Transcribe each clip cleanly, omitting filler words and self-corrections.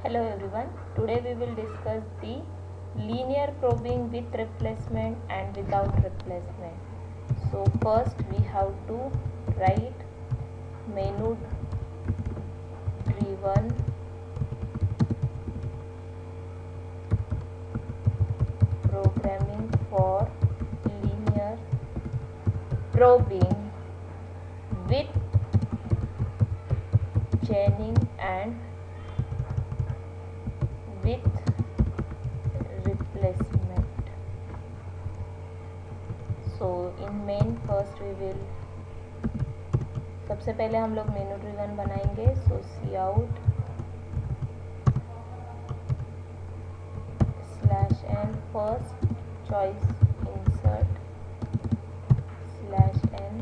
Hello everyone, today we will discuss the linear probing with replacement and without replacement. So first we have to write menu driven programming for linear probing with chaining and with replacement. So in main first we will सबसे पहले हम लोग menu driven बनाएंगे. So cout slash N first choice insert slash N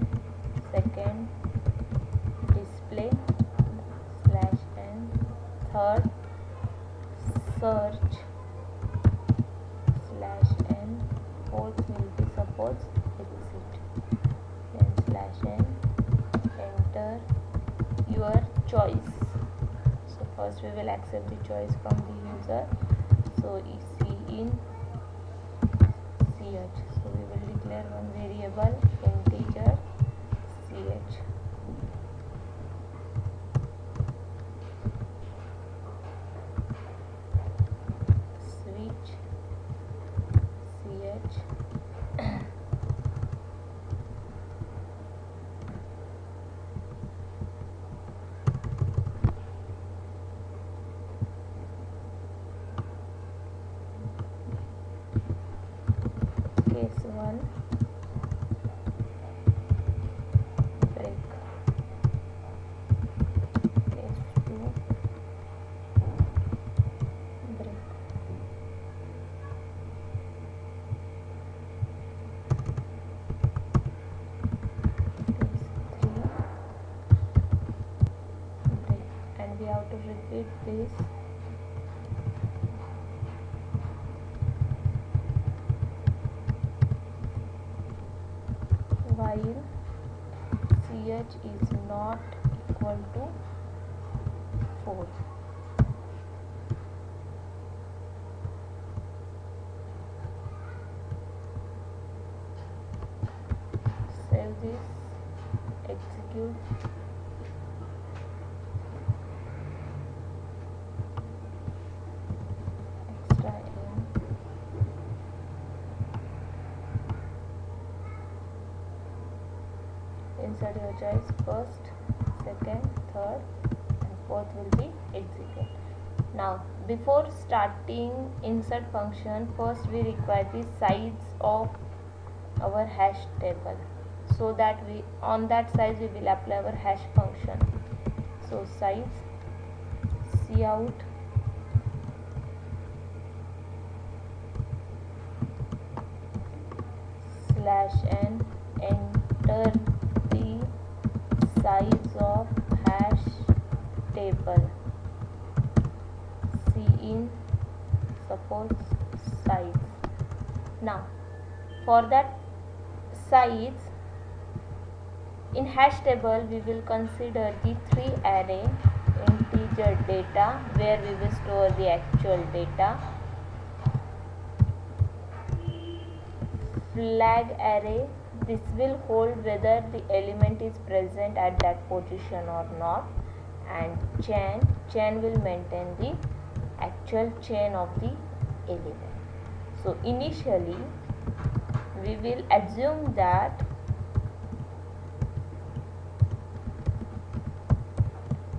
second display slash N third search slash n fourth will be suppose exit then slash n enter your choice. So first we will accept the choice from the user. So c in ch, so we will declare one variable integer ch. Case 1 break, case 2 break, case 3 break, and we have to repeat this while ch is not equal to 4. Save this, execute. Extra n, insert your choice first, second, third and fourth will be executed. Now before starting insert function, first we require the size of our hash table, so that we on that size we will apply our hash function. So size cout slash n, enter the size of hash table. C in suppose size. Now for that size in hash table we will consider the 3 array: integer data where we will store the actual data, flag array, this will hold whether the element is present at that position or not, and chain will maintain the actual chain of the element. So initially we will assume that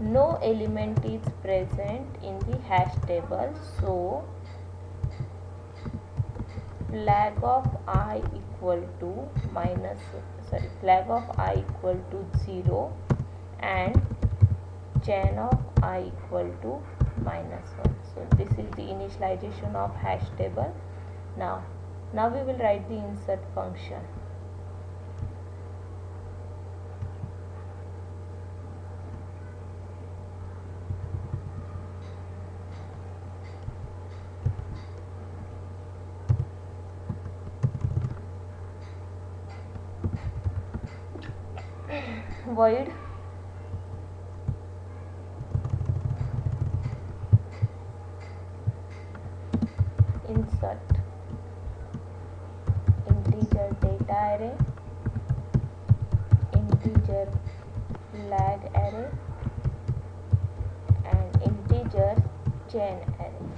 no element is present in the hash table, so flag of I equal to flag of I equal to 0 and chain of I equal to -1. So this is the initialization of hash table. Now we will write the insert function. Void array, integer flag array and integer chain array,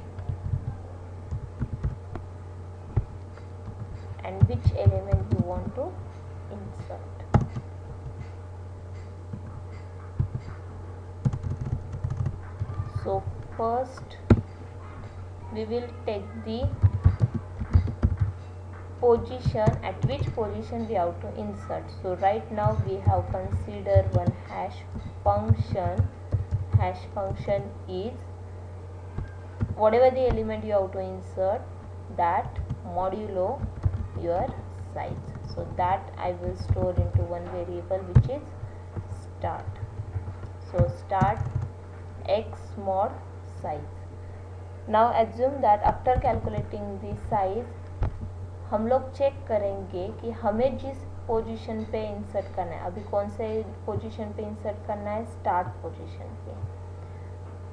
and which element you want to insert. So first we will take the position, at which position we have to insert. So right now we have considered one hash function. Hash function is whatever the element you have to insert, that modulo your size. So that I will store into one variable which is start. So start x mod size. Now assume that after calculating the size, हम लोग check करेंगे कि हमें जिस position पे insert करना है, अभी कौन से पोजीशन पे इंसर्ट करना है, स्टार्ट पोजीशन पे।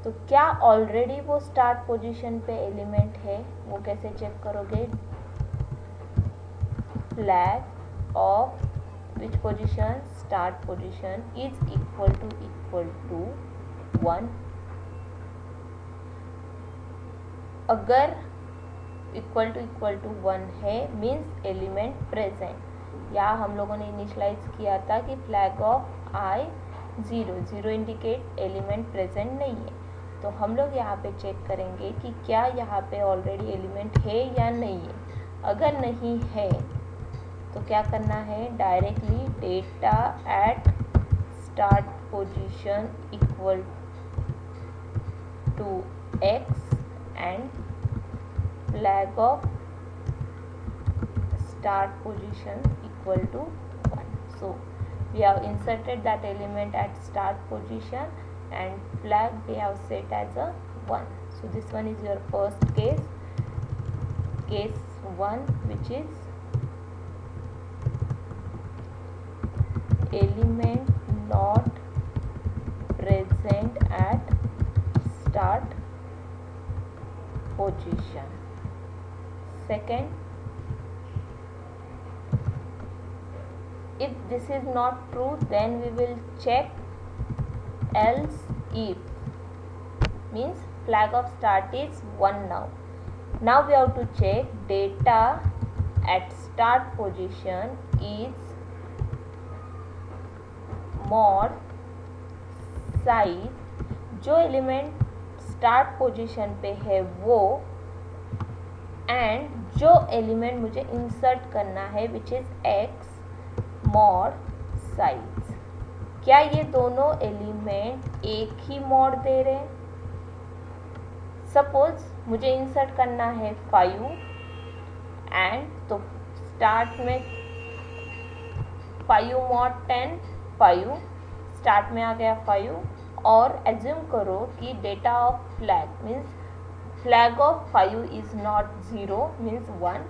तो क्या ऑलरेडी वो स्टार्ट पोजीशन पे एलिमेंट है, वो कैसे चेक करोगे? Flag of which position, start position is equal to 1। अगर इक्वल टू 1 है मीन्स एलिमेंट प्रेजेंट। या हम लोगों ने इनिशलाइज किया था कि flag of I 0 indicate element present नहीं है। तो हम लोग यहाँ पे चेक करेंगे कि क्या यहाँ पे ऑलरेडी एलिमेंट है या नहीं है। अगर नहीं है तो क्या करना है, directly data at start position equal to x and flag of start position equal to 1. So we have inserted that element at start position and flag we have set as a 1. So this one is your first case, case 1, which is element not present at start position. Second, if this is not true, then we will check else if, means flag of start is 1 now. Now we have to check data at start position is mod size, जो element start position पे है वो, and जो element मुझे insert करना है which is x mod size. क्या ये दोनों एलिमेंट एक ही मॉड दे रहे हैं? सपोज मुझे इंसर्ट करना है 5 एंड तो स्टार्ट में 5 mod 10 5 स्टार्ट में आ गया 5, और एज्यूम करो कि data of flag means flag of 5 is not 0 means 1।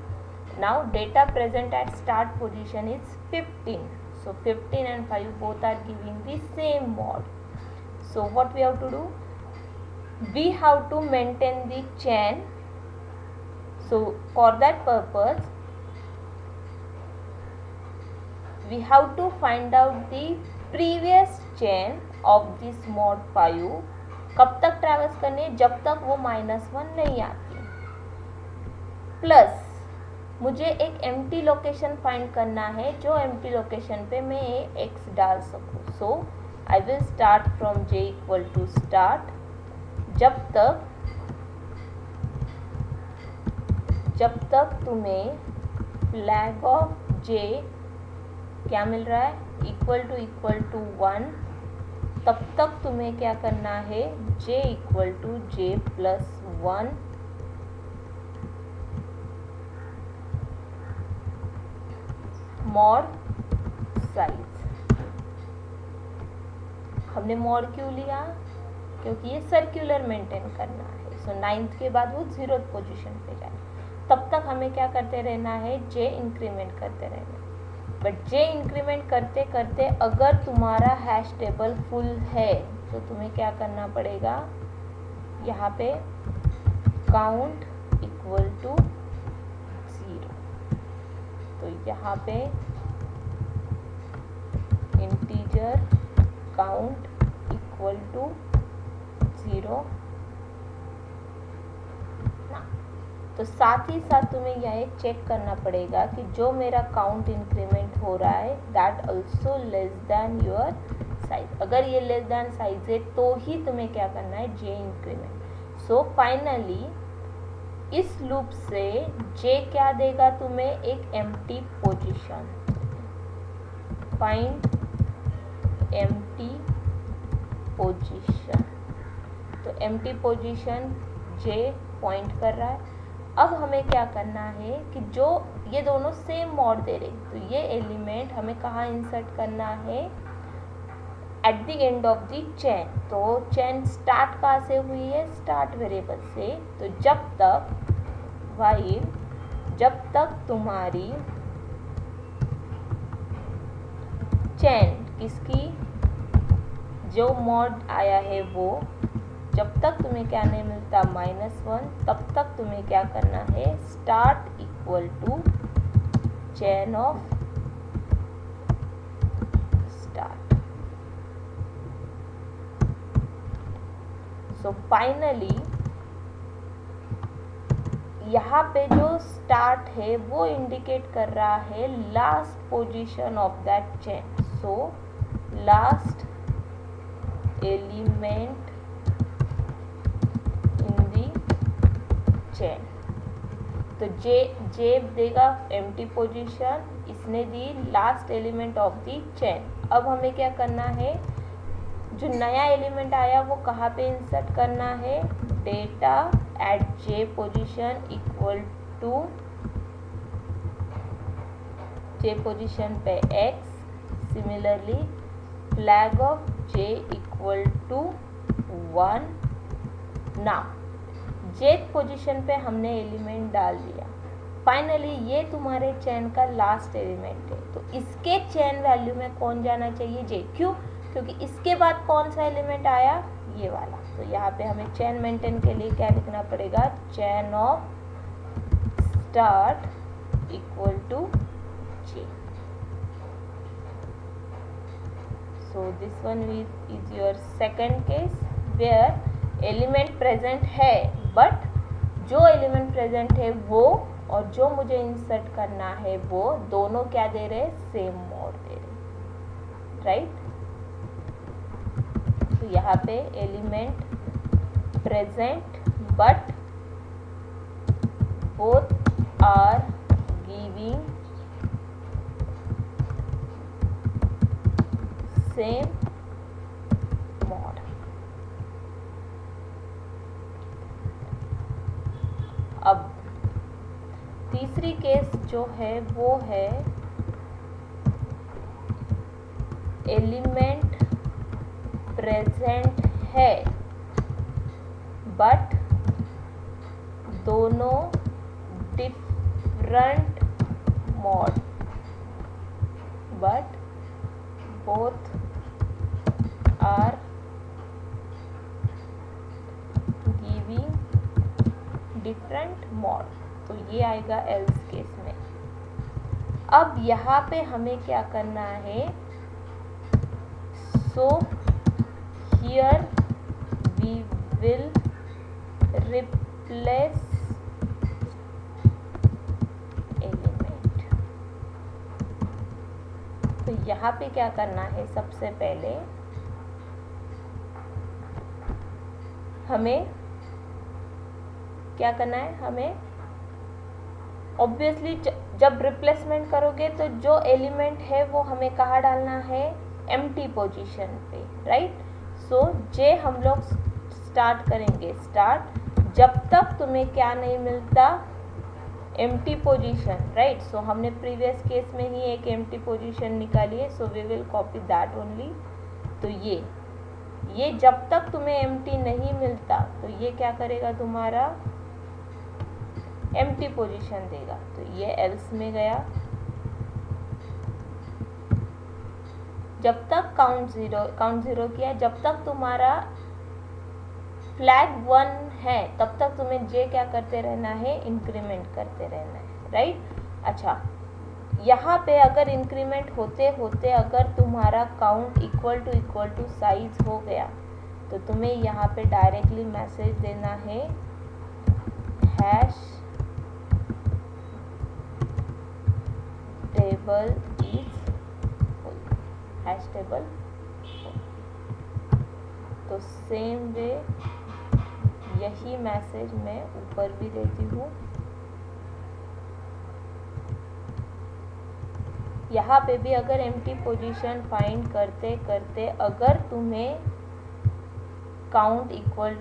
Now data present at start position is 15. So 15 and 5 both are giving the same mod. So what we have to do? We have to maintain the chain. So for that purpose we have to find out the previous chain of this mod 5 कब तक traverse करनी है, जब तक वो -1 नहीं आती। Plus मुझे एक एम्प्टी लोकेशन फाइंड करना है, जो एम्प्टी लोकेशन पे मैं x डाल सकूँ। So I will start from j equal to start, जब तक तुम्हें फ्लैग ऑफ j क्या मिल रहा है, इक्वल टू 1, तब तक तुम्हें क्या करना है, j equal to j plus 1 mod size. हमने मॉड क्यों लिया, क्योंकि ये सर्कुलर मेंटेन करना है। सो 9th के बाद वो 0th पोजीशन पे जाए, तब तक हमें क्या करते रहना है, j इंक्रीमेंट करते रहना है। बट j इंक्रीमेंट करते करते अगर तुम्हारा हैश टेबल फुल है तो तुम्हें क्या करना पड़ेगा, यहाँ पे काउंट इक्वल टू 0। तो यहाँ पे इंटीजर काउंट इक्वल टू 0 ना। तो साथ ही साथ तुम्हें यह चेक करना पड़ेगा कि जो मेरा काउंट इंक्रीमेंट हो रहा है that also less than your size. अगर ये लेस देन साइज है तो ही तुम्हें क्या करना है, जे इंक्रीमेंट। सो फाइनली इस लूप से जे क्या देगा तुम्हें, एक empty position. Find empty position. तो एम्प्टी पोजीशन जे पॉइंट कर रहा है। अब हमें क्या करना है कि जो ये दोनों सेम मॉड दे रहे, तो ये एलिमेंट हमें कहाँ इंसर्ट करना है, at the end of the chain. तो चेन स्टार्ट कहाँ से हुई है, स्टार्ट वेरिएबल से। तो जब तक वाइल, जब तक तुम्हारी चेन किसकी, जो मॉड आया है वो, जब तक तुम्हें क्या नहीं मिलता -1, तब तक तुम्हें क्या करना है, start equal to chain of start. So finally यहाँ पे जो स्टार्ट है वो इंडिकेट कर रहा है last position of that chain. So last element chain. तो जे देगा एम्प्टी पोजीशन, इसने दी last element of the chain. अब हमें क्या करना है, जो नया एलिमेंट आया वो कहाँ पे इंसर्ट करना है, data at J position equal to J position पे x। Similarly flag of J equal to 1। Now jth position पे हमने एलिमेंट डाल दिया। फाइनली ये तुम्हारे चेन का लास्ट एलिमेंट है, तो इसके चेन वैल्यू में कौन जाना चाहिए, जे। क्यों, क्योंकि इसके बाद कौन सा एलिमेंट आया, ये वाला। तो यहाँ पे हमें चेन मेंटेन के लिए क्या लिखना पड़ेगा, chain of start equal to J. So this one is your second case where element present है, बट जो एलिमेंट प्रेजेंट है वो और जो मुझे इंसर्ट करना है वो दोनों क्या दे रहे हैं, सेम मोड दे रहे, राइट। तो यहाँ पे element present but both are giving same mod. अब तीसरी केस जो है वो है एलिमेंट प्रेजेंट है बट दोनों different mod, but both are giving different mod. तो ये आएगा एल्स केस में। अब यहाँ पे हमें क्या करना है, so here we will replace element. तो यहाँ पे क्या करना है, सबसे पहले हमें क्या करना है, हमें ऑब्वियसली जब रिप्लेसमेंट करोगे तो जो एलिमेंट है वो हमें कहाँ डालना है, एम्प्टी पोजीशन पे, राइट। सो जे हम लोग स्टार्ट करेंगे, स्टार्ट जब तक तुम्हें क्या नहीं मिलता, एम्प्टी पोजीशन, राइट। सो हमने प्रीवियस केस में ही एक एम्प्टी पोजीशन निकाली है, so we will copy that only. तो ये जब तक तुम्हें एम्प्टी नहीं मिलता तो ये क्या करेगा, तुम्हारा एम्प्टी पोजीशन देगा। तो ये एल्स में गया, जब तक काउंट जीरो किया, जब तक तुम्हारा फ्लैग 1 है तब तक तुम्हें जे क्या करते रहना है, इंक्रीमेंट करते रहना है, राइट। अच्छा, यहाँ पे अगर इंक्रीमेंट होते होते अगर तुम्हारा काउंट इक्वल टू साइज हो गया तो तुम्हें यहाँ पे डायरेक्टली मैसेज देना है hash table is full, hash table full. तो सेम वे यही मैसेज मैं ऊपर भी देती हूँ। यहाँ पे भी अगर एम्प्टी पोजीशन फाइंड करते करते अगर तुम्हें काउंट इक्वल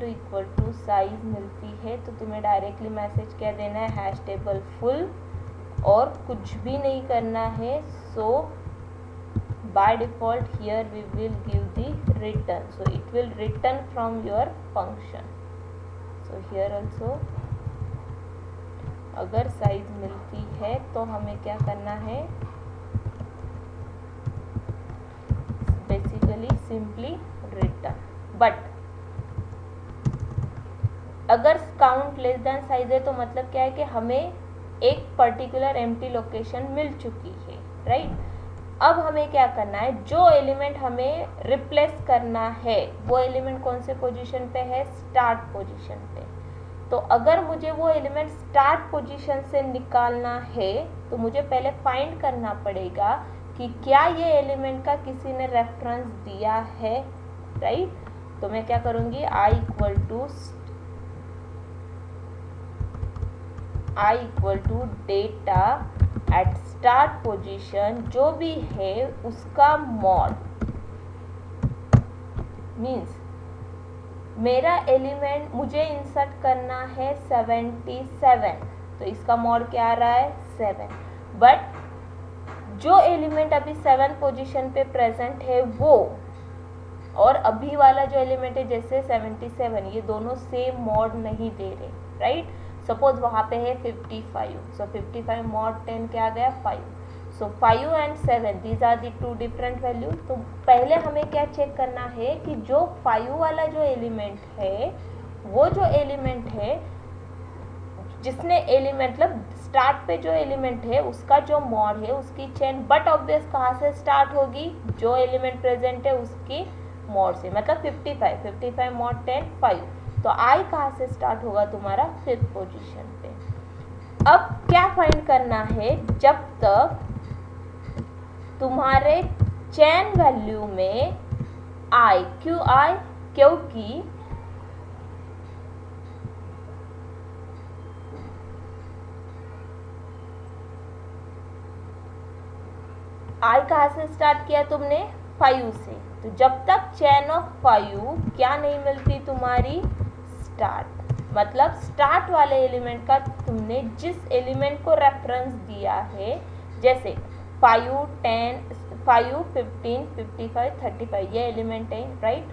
टू साइज मिलती है तो तुम्हें डायरेक्टली मैसेज क्या देना है, हैश टेबल फुल, और कुछ भी नहीं करना है। So by default here we will give the return, so it will return from your function. So here also अगर साइज मिलती है तो हमें क्या करना है, बेसिकली सिंपली रिटर्न। बट अगर काउंट लेस देन साइज है तो मतलब क्या है कि हमें एक पर्टिकुलर एम्प्टी लोकेशन मिल चुकी है, राइट। अब हमें क्या करना है, जो एलिमेंट हमें रिप्लेस करना है वो एलिमेंट कौन से पोजीशन पे है, स्टार्ट पोजीशन पे। तो अगर मुझे वो एलिमेंट स्टार्ट पोजीशन से निकालना है तो मुझे पहले फाइंड करना पड़ेगा कि क्या ये एलिमेंट का किसी ने रेफरेंस दिया है, राइट। तो मैं क्या करूँगी, I equal to data at start position, जो भी है उसका मॉड। मीन्स मेरा एलिमेंट मुझे इंसर्ट करना है 77, तो इसका मॉड क्या आ रहा है, 7। बट जो एलिमेंट अभी 7 पोजीशन पे प्रेजेंट है वो, और अभी वाला जो एलिमेंट है जैसे 77, ये दोनों सेम मॉड नहीं दे रहे, राइट। सपोज वहाँ पे है 55, सो 55 मॉड 10 क्या आ गया, 5। So 5 and 7 these are the 2 different value. तो पहले हमें क्या चेक करना है कि जो 5 वाला जो एलिमेंट है, वो जो एलिमेंट है जिसने एलिमेंट मतलब स्टार्ट पे जो एलिमेंट है उसका जो मॉड है उसकी चेन बट ऑब्वियस कहाँ से स्टार्ट होगी, जो एलिमेंट प्रेजेंट है उसकी मॉड से, मतलब 55 मॉड 10 5। तो आई कहाँ से स्टार्ट होगा, तुम्हारा 5th पोजीशन पे। अब क्या फाइंड करना है, जब तक तुम्हारे चेन वैल्यू में आई, क्यों आई, क्योंकि आई कहाँ से स्टार्ट किया तुमने, 5 से। तो जब तक चेन ऑफ 5 क्या नहीं मिलती तुम्हारी, स्टार्ट, मतलब स्टार्ट वाले एलिमेंट का तुमने जिस एलिमेंट को रेफरेंस दिया है, जैसे 5 10 5 15 55 35 ये एलिमेंट है, राइट।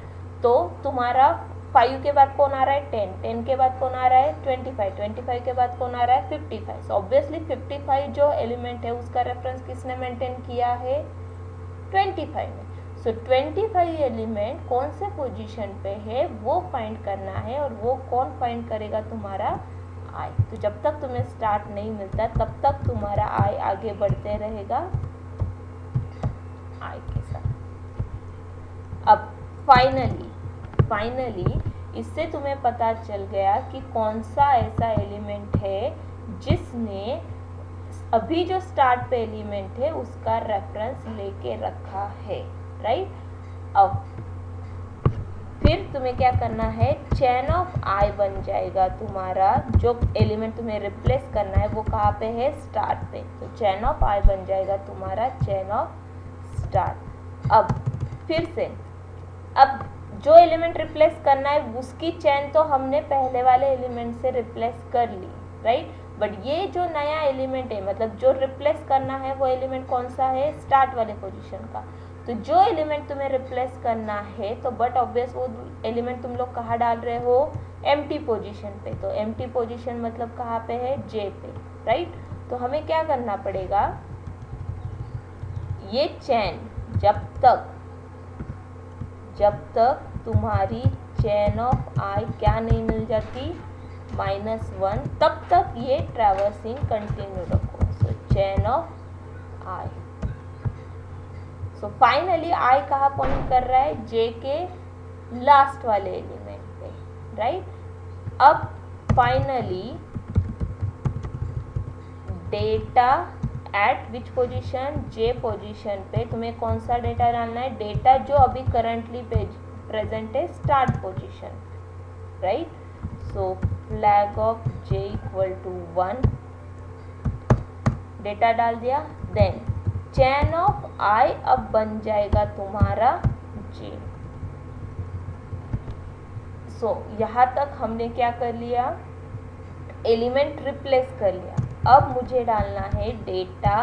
तो तुम्हारा 5 के बाद कौन आ रहा है, 10 10 के बाद कौन आ रहा है, 25 25 के बाद कौन आ रहा है, 55। सो ऑब्वियसली 55 जो एलिमेंट है उसका रेफरेंस किसने मेंटेन किया है, 25 में। सो 25 एलिमेंट कौन से पोजीशन पे है वो फाइंड करना है, और वो कौन फाइंड करेगा, तुम्हारा आई। तो जब तक तुम्हें स्टार्ट नहीं मिलता तब तक तुम्हारा आई आगे बढ़ते रहेगा आई के साथ। अब फाइनली इससे तुम्हें पता चल गया कि कौन सा ऐसा एलिमेंट है जिसने अभी जो स्टार्ट पे एलिमेंट है उसका रेफरेंस लेके रखा है, राइट। अब फिर तुम्हें क्या करना है, चेन ऑफ आई बन जाएगा तुम्हारा, जो एलिमेंट तुम्हें रिप्लेस करना है वो कहाँ पे है, स्टार्ट पे। तो चेन ऑफ आई बन जाएगा तुम्हारा चेन ऑफ स्टार्ट। अब फिर से अब जो एलिमेंट रिप्लेस करना है उसकी चेन तो हमने पहले वाले एलिमेंट से रिप्लेस कर ली, राइट। बट ये जो नया एलिमेंट है, मतलब जो रिप्लेस करना है वो एलिमेंट कौन सा है, स्टार्ट वाले पोजीशन का। तो जो एलिमेंट तुम्हें रिप्लेस करना है तो बट ऑब्वियस वो एलिमेंट तुम लोग कहाँ डाल रहे हो, एम्प्टी पोजीशन पे। तो एम्प्टी पोजीशन मतलब कहाँ पे है, जे पे, राइट। तो हमें क्या करना पड़ेगा, ये चेन जब तक तुम्हारी चेन ऑफ आई क्या नहीं मिल जाती, -1, तब तक ये ट्रैवर्सिंग कंटिन्यू रखो। So chain of I. So finally I कहाँ पॉइंट कर रहा है, जे के लास्ट वाले एलिमेंट पे, राइट. अब finally data eight which position, J position पे तुम्हें कौन सा डेटा डालना है, डेटा जो अभी करंटली प्रेजेंट है start position, right. So flag of J equal to 1, data डाल दिया. देन चैन ऑफ आई अब बन जाएगा तुम्हारा जे. सो यहाँ तक हमने क्या कर लिया, एलिमेंट रिप्लेस कर लिया. अब मुझे डालना है डेटा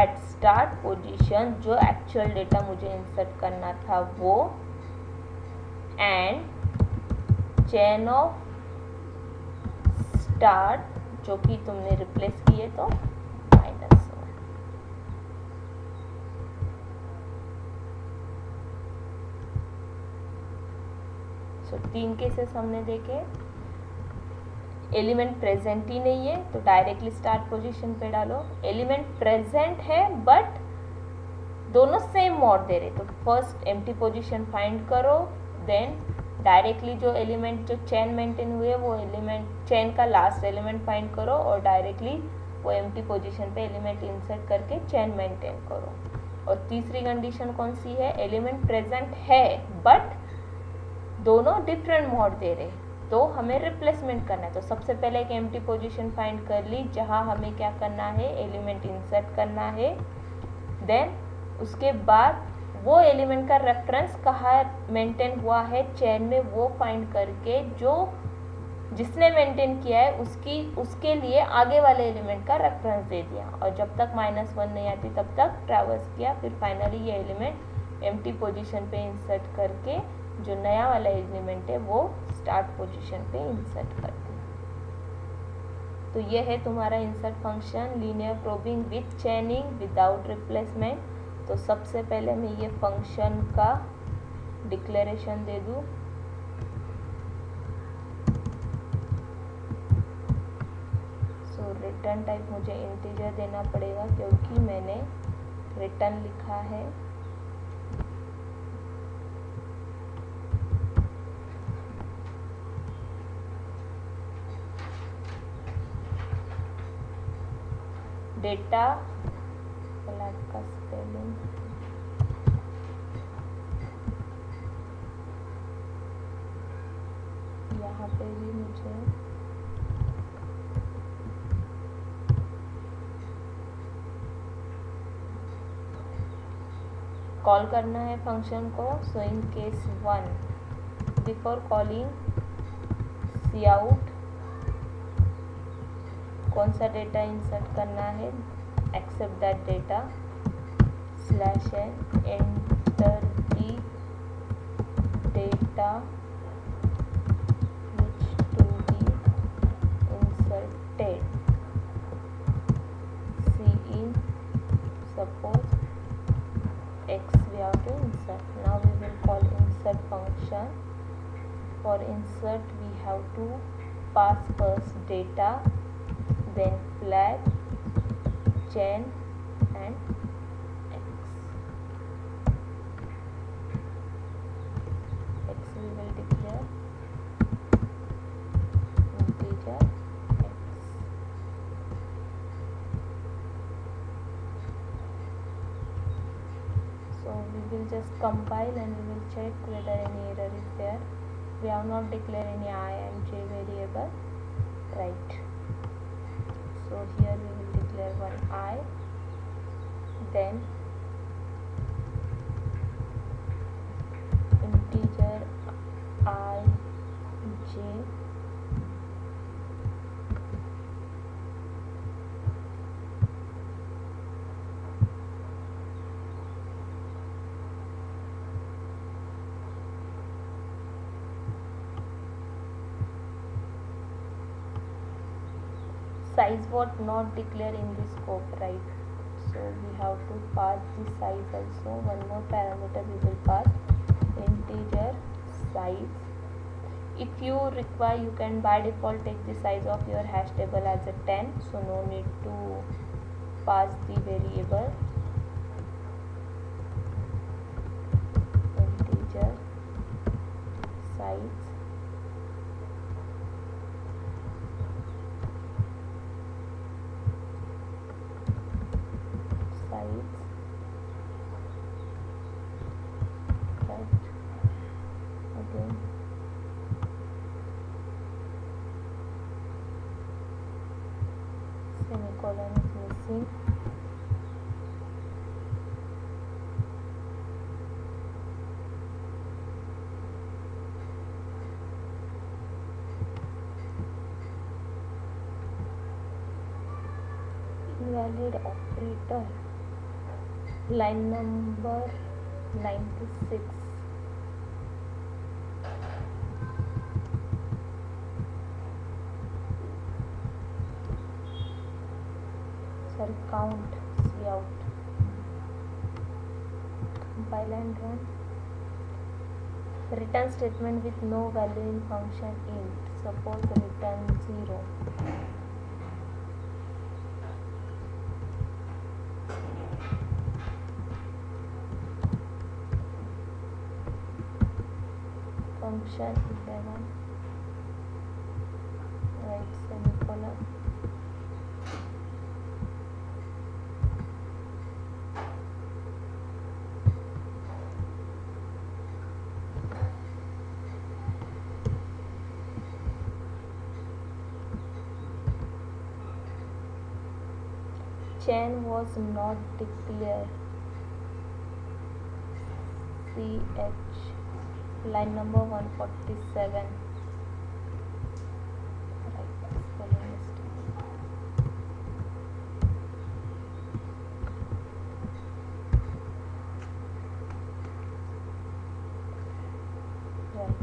एट स्टार्ट पोजीशन, जो एक्चुअल डेटा मुझे इंसर्ट करना था वो, एंड चेन ऑफ स्टार्ट जो कि तुमने रिप्लेस किए तो -1. सो 3 केसेस हमने देखे. एलिमेंट प्रेजेंट ही नहीं है तो डायरेक्टली स्टार्ट पोजीशन पे डालो. एलिमेंट प्रेजेंट है बट दोनों सेम मॉड दे रहे, तो फर्स्ट एम्प्टी पोजीशन फाइंड करो, देन डायरेक्टली जो एलिमेंट जो चेन मेंटेन हुए वो एलिमेंट चेन का लास्ट एलिमेंट फाइंड करो और डायरेक्टली वो एम्प्टी पोजीशन पे एलिमेंट इंसर्ट करके चेन मेंटेन करो. और तीसरी कंडीशन कौन सी है, एलिमेंट प्रेजेंट है बट दोनों डिफरेंट मॉड दे रहे, तो हमें रिप्लेसमेंट करना है. तो सबसे पहले एक एम्प्टी पोजीशन फाइंड कर ली जहां हमें क्या करना है, एलिमेंट इंसर्ट करना है. देन उसके बाद वो एलिमेंट का रेफरेंस कहाँ मेंटेन हुआ है चेन में, वो फाइंड करके जो जिसने मेंटेन किया है उसके लिए आगे वाले एलिमेंट का रेफरेंस दे दिया. और जब तक -1 नहीं आती तब तक ट्रैवर्स किया. फिर फाइनली ये एलिमेंट एम्प्टी पोजीशन पे इंसर्ट करके जो नया वाला एलिमेंट है वो स्टार्ट पोजीशन पे इंसर्ट कर दें. तो ये है तुम्हारा insert function, linear probing with चेनिंग without replacement. तो सबसे पहले मैं ये फंक्शन का डिक्लेरेशन दे दूँ. सो रिटर्न टाइप मुझे इंटीजर देना पड़ेगा क्योंकि मैंने रिटर्न लिखा है. डेटा फ्लैग का स्पेलिंग यहाँ पे भी मुझे कॉल करना है फंक्शन को. So in case 1 before calling cout कौन सा डेटा इंसर्ट करना है, except that data /n enter the data which to be inserted. Cin suppose x we have to insert. Now we will call insert function. For insert we have to pass first data, then flag, chain and x. X we will declare integer x. So we will just compile and we will check whether any error is there. We have not declared any I and j variable, right? So here we will declare one I, then integer I j, size what not declare in the scope, right? So we have to pass the size also. One more parameter we will pass, integer size. If you require you can by default take the size of your hash table as a 10, so no need to pass the variable integer size right again semicolon is missing. Invalid operator, line number 96. Sorry, count, cout. Compile and run. Return statement with no value in function int. Suppose return 0. Function 11, right semicolon. Chain was not declared. CH, line number 147. Right, spelling mistake. Right.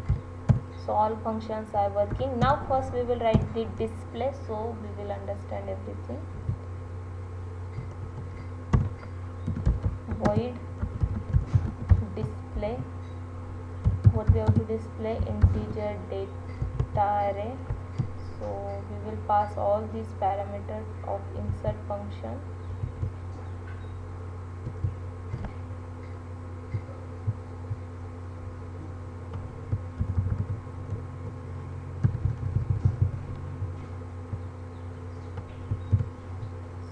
So all functions are working. Now first we will write the display, so we will understand everything. Void display. What we have to display? Integer data array. So we will pass all these parameters of insert function.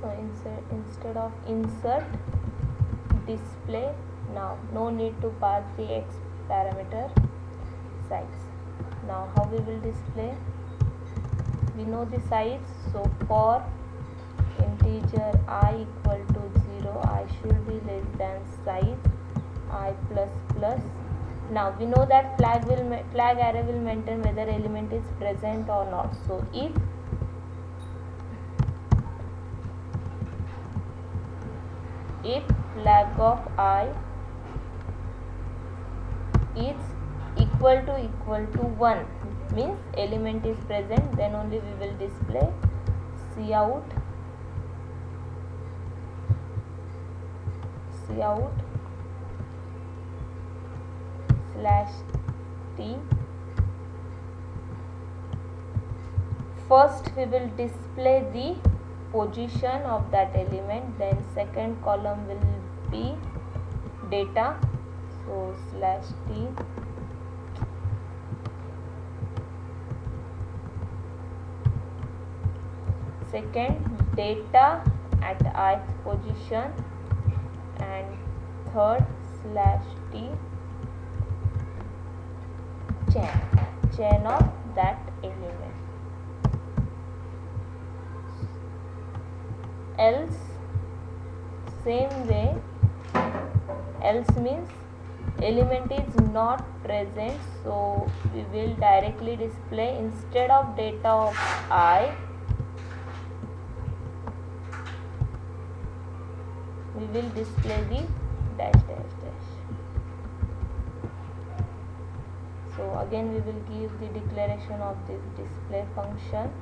So instead of insert display, now no need to pass the x parameter size. Now how we will display? We know the size, so for integer I equal to 0, I should be less than size I plus plus. Now we know that flag array will maintain whether element is present or not. So if flag of I is equal to 1 means element is present, then only we will display cout /t. First we will display the position of that element, then second column will be data, so /t. Second data at ith position, and third /t chain of that element. Else same way, else means element is not present, so we will directly display instead of data of I, we will display the dash dash dash. So again we will give the declaration of this display function.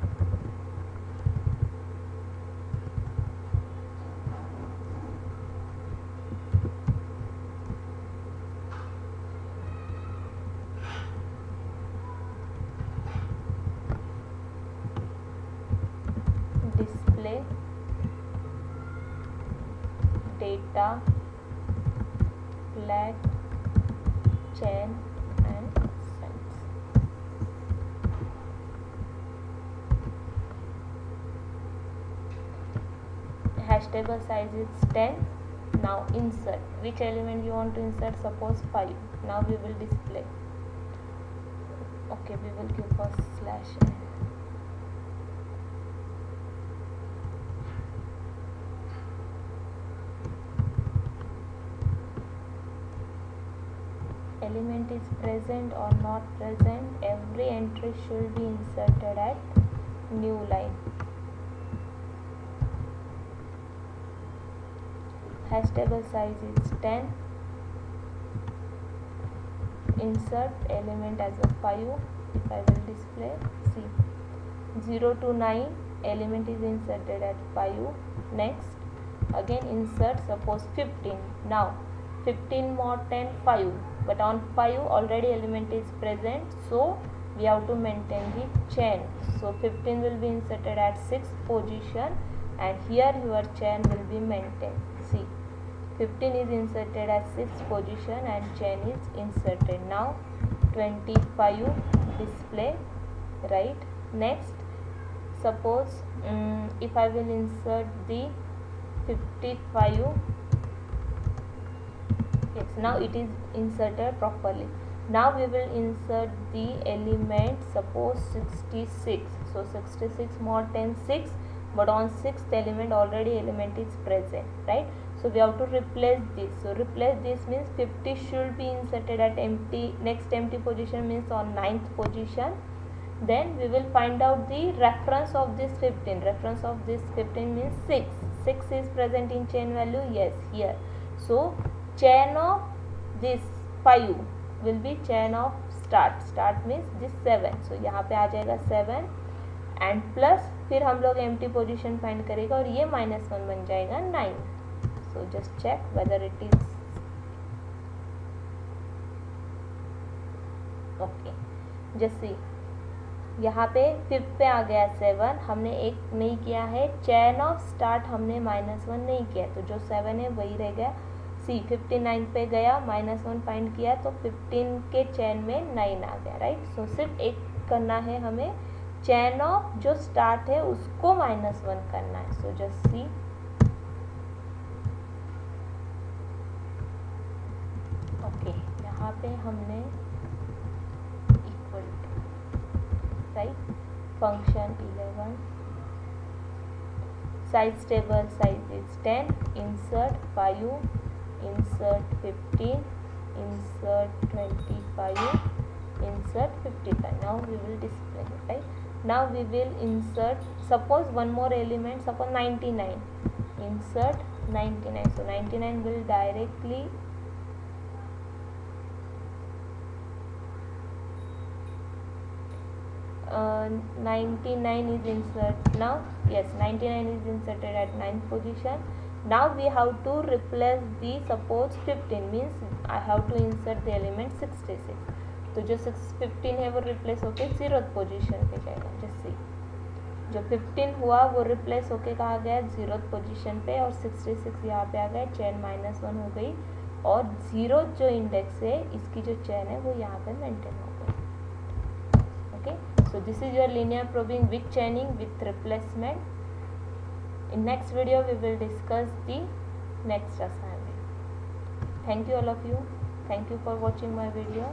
Display data, flat, chain and cents. Hash table size is 10. Now insert. Which element you want to insert? Suppose 5. Now we will display. Okay, we will give first slash n. Element is present or not present, every entry should be inserted at new line. Hash table size is 10. Insert element as a 5. If I will display, see, 0 to 9 element is inserted at 5. Next, again insert, suppose 15. Now 15 more 10, 5, but on 5 already element is present, so we have to maintain the chain. So 15 will be inserted at 6th position, and here your chain will be maintained. See, 15 is inserted at 6th position and chain is inserted. Now 25 display, right? Next, suppose if I will insert the 55, yes, now it is inserted properly. Now we will insert the element, suppose 66. So 66 more 10, 6, but on 6th element already element is present, right? So we have to replace this. So replace this means 50 should be inserted at empty, next empty position means on 9th position. Then we will find out the reference of this 15. Reference of this 15 means 6. 6 is present in chain value, yes, here. So chain of this 5 will be chain of start. Start means this 7. So यहाँ पे आ जाएगा 7 and plus फिर हम लोग empty position find करेगा और ये -1 बन जाएगा 9. So just check whether it is okay. Just see, यहाँ पे 5th पे आ गया 7. हमने एक नहीं किया है, चैन ऑफ स्टार्ट हमने -1 नहीं किया, तो जो 7 है वही रह गया. सी 59 पे गया, -1 फाइंड किया तो 15 के चैन में 9 आ गया, राइट. सो सिर्फ एक करना है हमें, चैन ऑफ जो स्टार्ट है उसको -1 करना है. सो जस्ट सी, ओके, यहाँ पे हमने equal to, right, function 11, size table size is 10, insert 5, insert 15, insert 25, insert 55. Now we will display it, right? Now we will insert, suppose one more element, suppose 99, insert 99. So 99 will directly uh, 99 is insert now, yes, 99 is inserted at 9th position. Now we have to replace the, suppose 15 means I have to insert the element 66. तो जो 15 है वो replace होके 0th position पे जाएगा. Just see, जो 15 हुआ वो रिप्लेस होके कहाँ गया, 0th पोजीशन पे, और 66 यहाँ पे आ गया, चैन -1 हो गई, और 0 जो इंडेक्स है इसकी जो चैन है वो यहाँ पे मेंटेन हो गई. Okay, so this is your linear probing with चैनिंग with replacement. In next video we will discuss the next assignment. Thank you all of you. Thank you for watching my video.